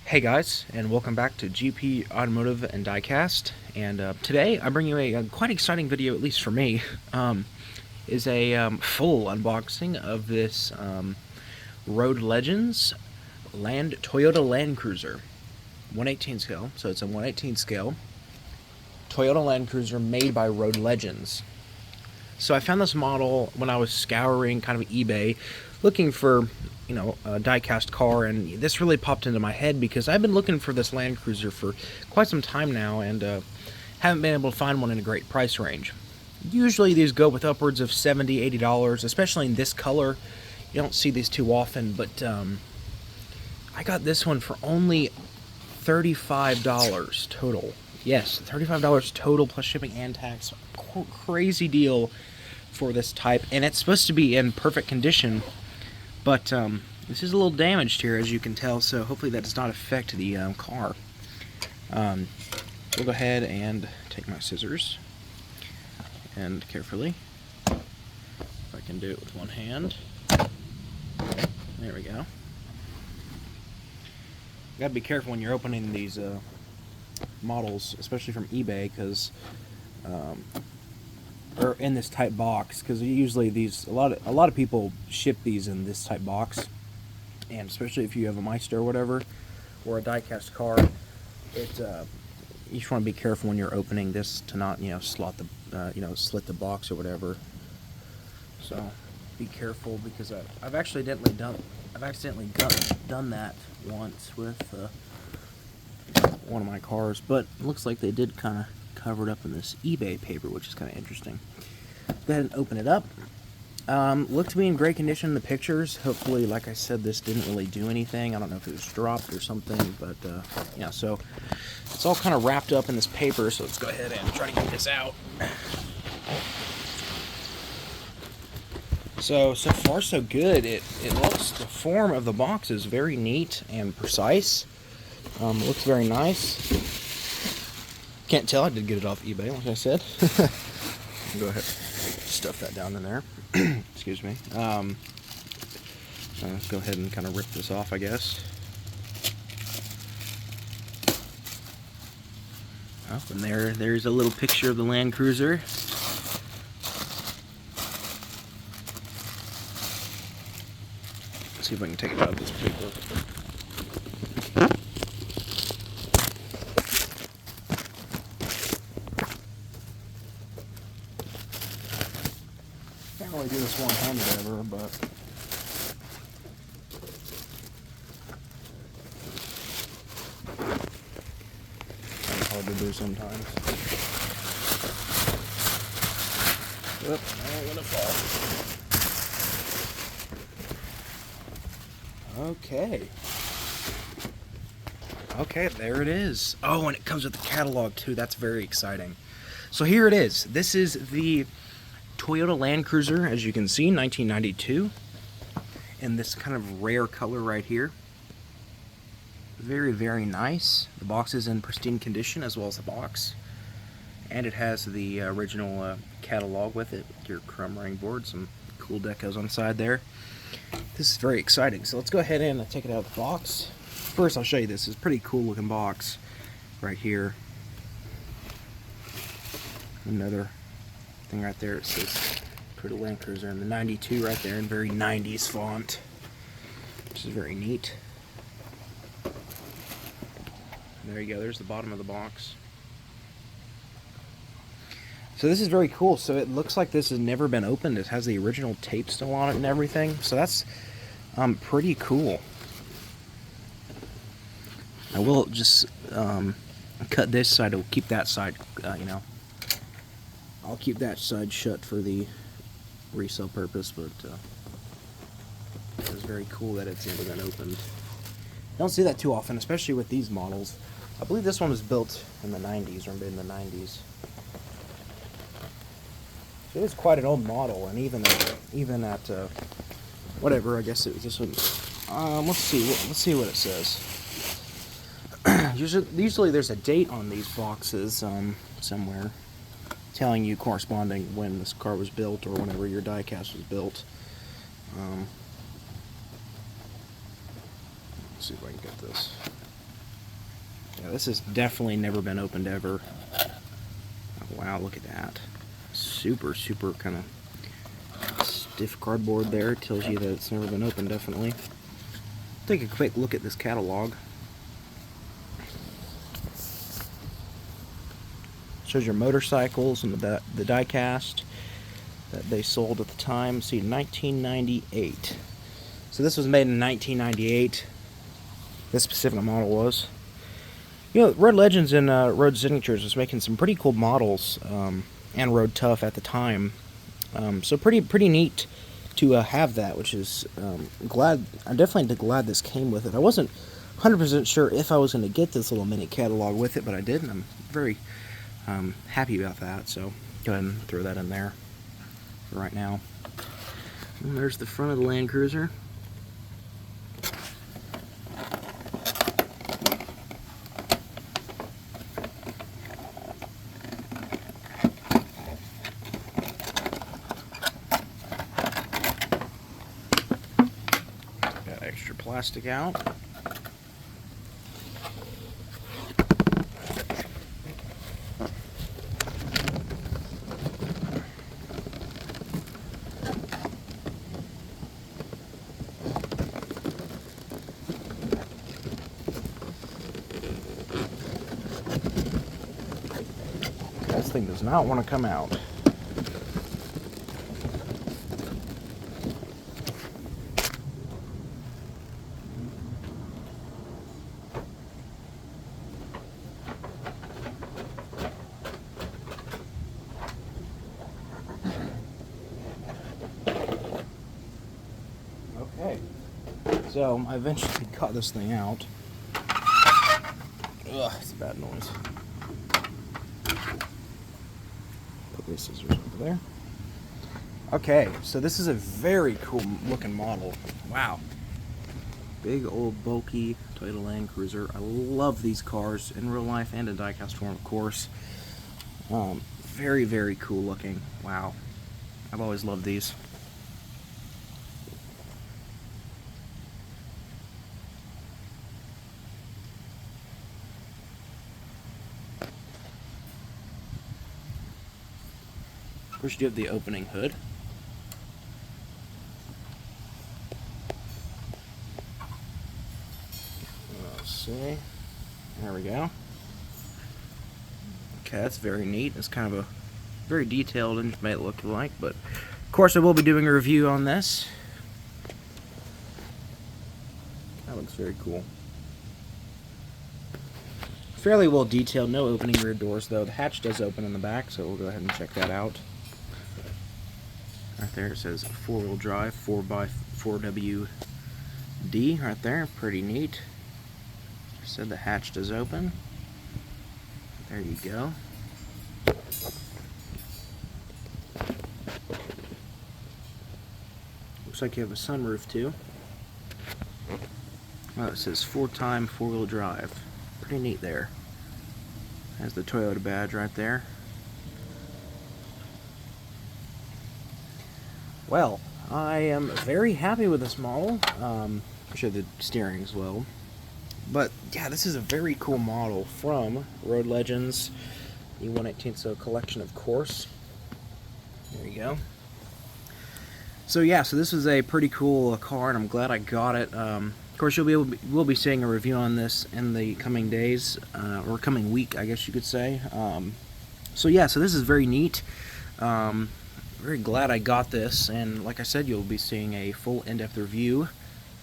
Hey guys, and welcome back to GP Automotive and Diecast. And today I bring you a quite exciting video, at least for me. Is a full unboxing of this Road Legends Toyota Land Cruiser, 1/18 scale. So it's a 1/18 scale Toyota Land Cruiser made by Road Legends. So I found this model when I was scouring kind of eBay, looking for a diecast car, and this really popped into my head because I've been looking for this Land Cruiser for quite some time now, and haven't been able to find one in a great price range. Usually these go with upwards of $70, $80, especially in this color. You don't see these too often, but I got this one for only $35 total. Yes, $35 total plus shipping and tax. Crazy deal for this type, and it's supposed to be in perfect condition, but this is a little damaged here, as you can tell, so hopefully that does not affect the car. We'll go ahead and take my scissors and carefully, if I can do it with one hand, there we go. You gotta be careful when you're opening these models, especially from eBay, because or in this type box, because usually a lot of people ship these in this type box, and especially if you have a Meister or whatever, or a diecast car, you just want to be careful when you're opening this to not slit the box or whatever. So be careful, because I've accidentally done that once with one of my cars, but it looks like they did kind of cover it up in this eBay paper, which is kind of interesting. Go ahead and open it up. Looked to be in great condition in the pictures. Hopefully, like I said, this didn't really do anything. I don't know if it was dropped or something, but yeah, so it's all kind of wrapped up in this paper, so let's go ahead and try to get this out. So far so good. It looks, the form of the box is very neat and precise. Looks very nice. Can't tell, I did get it off eBay, like I said. Go ahead, stuff that down in there. Excuse me. Let's go ahead and kind of rip this off, I guess. Oh, and there's a little picture of the Land Cruiser. Let's see if I can take it out of this paper. Can't really do this one-handed ever, but kind of hard to do sometimes. Oop, I don't want to fall. Okay, there it is. Oh, and it comes with the catalog too. That's very exciting. So here it is. This is the Toyota Land Cruiser, as you can see, 1992, in this kind of rare color right here. Very, very nice. The box is in pristine condition, as well as the box, and it has the original catalog with it, with your chrome ring board, some cool decos on the side there. This is very exciting. So let's go ahead and take it out of the box. First, I'll show you this. It's a pretty cool looking box right here. Another thing right there, it says Toyota Land Cruiser in the 92 right there in very 90s font, which is very neat. And there you go, there's the bottom of the box. So this is very cool. So it looks like this has never been opened. It has the original tape still on it and everything, so that's pretty cool. I will just cut this side to keep that side, I'll keep that side shut for the resale purpose, but it's very cool that it's never been opened. I don't see that too often, especially with these models. I believe this one was built in the 90s, or made in the 90s. So it is quite an old model, and even at whatever, I guess it was this one. Let's see what it says. Usually there's a date on these boxes somewhere, telling you corresponding when this car was built or whenever your diecast was built. Let's see if I can get this. Yeah, this has definitely never been opened ever. Oh, wow, look at that. Super, super kind of stiff cardboard there. Tells you that it's never been opened, definitely. Take a quick look at this catalog. Shows your motorcycles and the die-cast that they sold at the time. See, 1998. So this was made in 1998. This specific model was. You know, Road Legends and Road Signatures was making some pretty cool models, and Road Tough at the time. So pretty neat to have that, which is glad. I'm definitely glad this came with it. I wasn't 100% sure if I was going to get this little mini catalog with it, but I did, and I'm very happy about that. So go ahead and throw that in there for right now. And there's the front of the Land Cruiser. Got extra plastic out. This thing does not want to come out. Okay, so I eventually got this thing out. Ugh, it's a bad noise. Put these scissors over there. Okay, so this is a very cool looking model. Wow. Big old bulky Toyota Land Cruiser. I love these cars in real life and in diecast form, of course. Very, very cool looking. Wow. I've always loved these. Of course, you do have the opening hood. Let's see. There we go. Okay, that's very neat. It's kind of a very detailed and may look like, but of course I will be doing a review on this. That looks very cool. Fairly well detailed, no opening rear doors though. The hatch does open in the back, so we'll go ahead and check that out. Right there it says 4-wheel drive, 4x4WD right there, pretty neat. Said the hatch does open. There you go. Looks like you have a sunroof too. Oh, it says 4-wheel drive. Pretty neat there. Has the Toyota badge right there. Well, I am very happy with this model. I'm sure the steering as well. But yeah, this is a very cool model from Road Legends, the 1/18 collection, of course. There you go. So yeah, so this is a pretty cool car, and I'm glad I got it. Of course, we'll be seeing a review on this in the coming days, or coming week, I guess you could say. So yeah, so this is very neat. Very glad I got this, and like I said, you'll be seeing a full in-depth review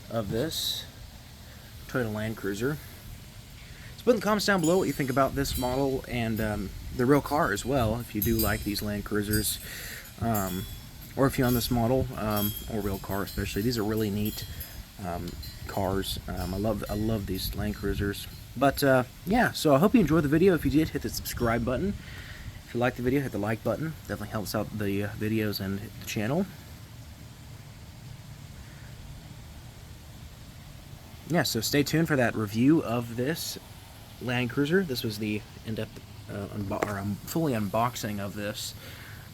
of this Toyota Land Cruiser. So put in the comments down below what you think about this model and the real car as well, if you do like these Land Cruisers, or if you own this model, or real car especially. These are really neat cars. I love these Land Cruisers. But yeah, so I hope you enjoyed the video. If you did, hit the subscribe button. If you liked the video, hit the like button. Definitely helps out the videos and the channel. Yeah, so stay tuned for that review of this Land Cruiser. This was the in-depth, fully unboxing of this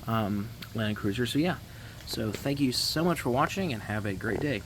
Land Cruiser. So yeah, so thank you so much for watching, and have a great day.